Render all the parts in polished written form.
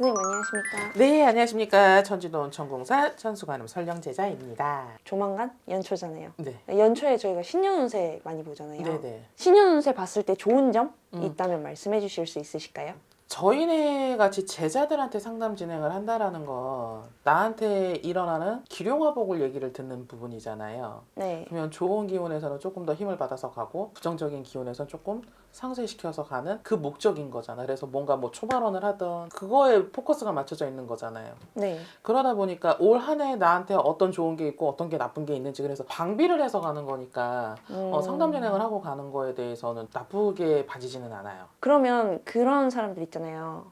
선생님 안녕하십니까? 네, 안녕하십니까. 천주동 천공사 천수관음 설령제자입니다. 조만간 연초잖아요. 네. 연초에 저희가 신년운세 많이 보잖아요. 네네. 신년운세 봤을 때 좋은 점 있다면 말씀해 주실 수 있으실까요? 저희네 같이 제자들한테 상담 진행을 한다라는 건 나한테 일어나는 기룡화복을 얘기를 듣는 부분이잖아요. 네. 그러면 좋은 기운에서는 조금 더 힘을 받아서 가고 부정적인 기운에서는 조금 상쇄시켜서 가는 그 목적인 거잖아. 그래서 뭔가 뭐 초발언을 하든 그거에 포커스가 맞춰져 있는 거잖아요. 네. 그러다 보니까 올 한 해 나한테 어떤 좋은 게 있고 어떤 게 나쁜 게 있는지 그래서 방비를 해서 가는 거니까 상담 진행을 하고 가는 거에 대해서는 나쁘게 봐지지는 않아요. 그러면 그런 사람들 있잖아요.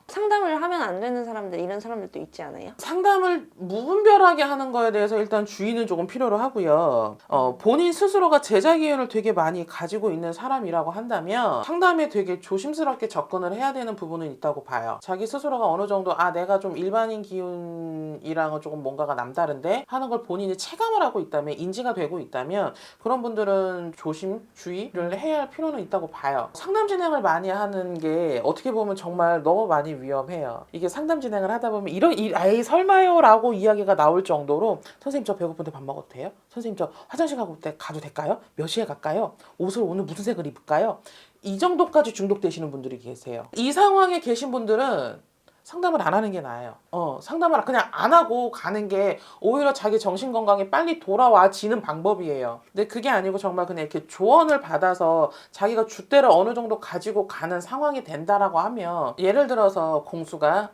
상담을 하면 안 되는 사람들, 이런 사람들도 있지 않아요? 상담을 무분별하게 하는 거에 대해서 일단 주의는 조금 필요로 하고요. 본인 스스로가 제자 기운을 되게 많이 가지고 있는 사람이라고 한다면 상담에 되게 조심스럽게 접근을 해야 되는 부분은 있다고 봐요. 자기 스스로가 어느 정도 내가 좀 일반인 기운이랑은 조금 뭔가가 남다른데 하는 걸 본인이 체감을 하고 있다면 인지가 되고 있다면 그런 분들은 조심, 주의를 해야 할 필요는 있다고 봐요. 상담 진행을 많이 하는 게 어떻게 보면 정말 너무 많이 위험해요. 이게 상담 진행을 하다 보면 아이 설마요 라고 이야기가 나올 정도로 선생님 저 배고픈데 밥 먹어도 돼요? 선생님 저 화장실 가도 될까요? 몇 시에 갈까요? 옷을 오늘 무슨 색을 입을까요? 이 정도까지 중독되시는 분들이 계세요. 이 상황에 계신 분들은 상담을 안 하는 게 나아요. 상담을 그냥 안 하고 가는 게 오히려 자기 정신 건강에 빨리 돌아와지는 방법이에요. 근데 그게 아니고 정말 그냥 이렇게 조언을 받아서 자기가 줏대를 어느 정도 가지고 가는 상황이 된다라고 하면 예를 들어서 공수가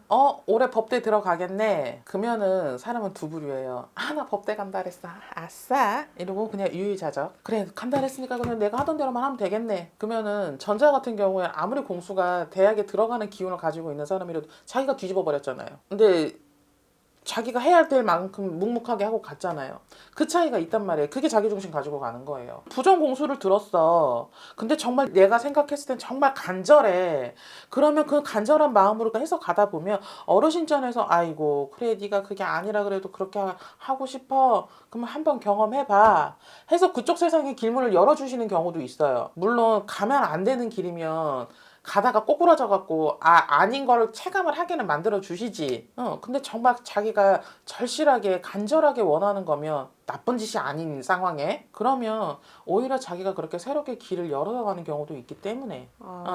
올해 법대 들어가겠네. 그러면은 사람은 두 부류예요. 나 법대 간다 그랬어. 아싸. 이러고 그냥 유유자적. 그래 간다 그랬으니까 그러면 내가 하던 대로만 하면 되겠네. 그러면은 전자 같은 경우에 아무리 공수가 대학에 들어가는 기운을 가지고 있는 사람이라도 자기가 뒤집어 버렸잖아요. 근데 자기가 해야 될 만큼 묵묵하게 하고 갔잖아요. 그 차이가 있단 말이에요. 그게 자기중심 가지고 가는 거예요. 부정공수를 들었어. 근데 정말 내가 생각했을 땐 정말 간절해. 그러면 그 간절한 마음으로 해서 가다 보면 어르신전에서 아이고 그래 네가 그게 아니라 그래도 그렇게 하고 싶어. 그러면 한번 경험해봐. 해서 그쪽 세상에 길문을 열어주시는 경우도 있어요. 물론 가면 안 되는 길이면 가다가 꼬꾸라져 갖고 아닌 걸 체감을 하게는 만들어 주시지. 근데 정말 자기가 절실하게 간절하게 원하는 거면 나쁜 짓이 아닌 상황에 그러면 오히려 자기가 그렇게 새롭게 길을 열어가는 경우도 있기 때문에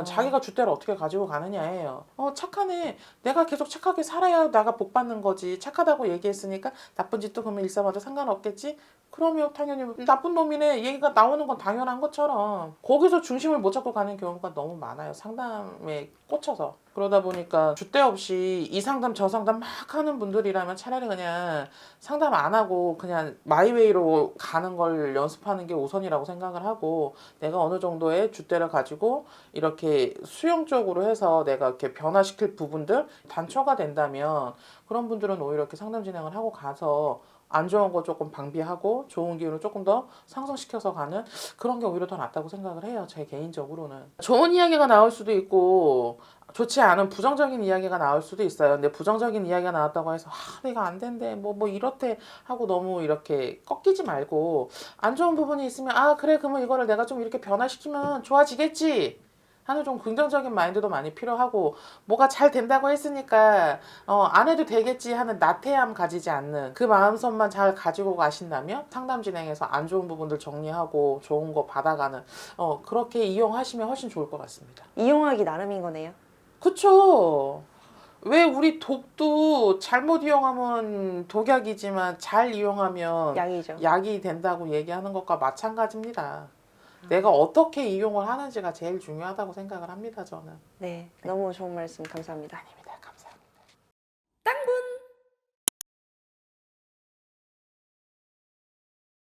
자기가 줏대를 어떻게 가지고 가느냐예요. 착하네. 내가 계속 착하게 살아야 내가 복 받는 거지. 착하다고 얘기했으니까 나쁜 짓도 그러면 일삼아도 상관없겠지? 그러면 당연히 나쁜 놈이네 얘기가 나오는 건 당연한 것처럼 거기서 중심을 못 잡고 가는 경우가 너무 많아요. 상담에 꽂혀서. 그러다 보니까 줏대 없이 이 상담 저 상담 막 하는 분들이라면 차라리 그냥 상담 안 하고 그냥 마이웨이로 가는 걸 연습하는 게 우선이라고 생각을 하고 내가 어느 정도의 줏대를 가지고 이렇게 수용적으로 해서 내가 이렇게 변화시킬 부분들 단초가 된다면 그런 분들은 오히려 이렇게 상담 진행을 하고 가서 안 좋은 거 조금 방비하고 좋은 기운을 조금 더 상승시켜서 가는 그런 게 오히려 더 낫다고 생각을 해요. 제 개인적으로는. 좋은 이야기가 나올 수도 있고 좋지 않은 부정적인 이야기가 나올 수도 있어요. 근데 부정적인 이야기가 나왔다고 해서 내가 안 된대 뭐 이렇대 하고 너무 이렇게 꺾이지 말고 안 좋은 부분이 있으면 그래 그러면 이거를 내가 좀 이렇게 변화시키면 좋아지겠지 하는 좀 긍정적인 마인드도 많이 필요하고 뭐가 잘 된다고 했으니까 안 해도 되겠지 하는 나태함 가지지 않는 그 마음선만 잘 가지고 가신다면 상담 진행해서 안 좋은 부분들 정리하고 좋은 거 받아가는 그렇게 이용하시면 훨씬 좋을 것 같습니다. 이용하기 나름인 거네요. 그쵸. 왜 우리 독도 잘못 이용하면 독약이지만 잘 이용하면 약이죠. 약이 된다고 얘기하는 것과 마찬가지입니다. 내가 어떻게 이용을 하는지가 제일 중요하다고 생각을 합니다, 저는. 네, 너무 좋은 말씀 감사합니다. 아닙니다.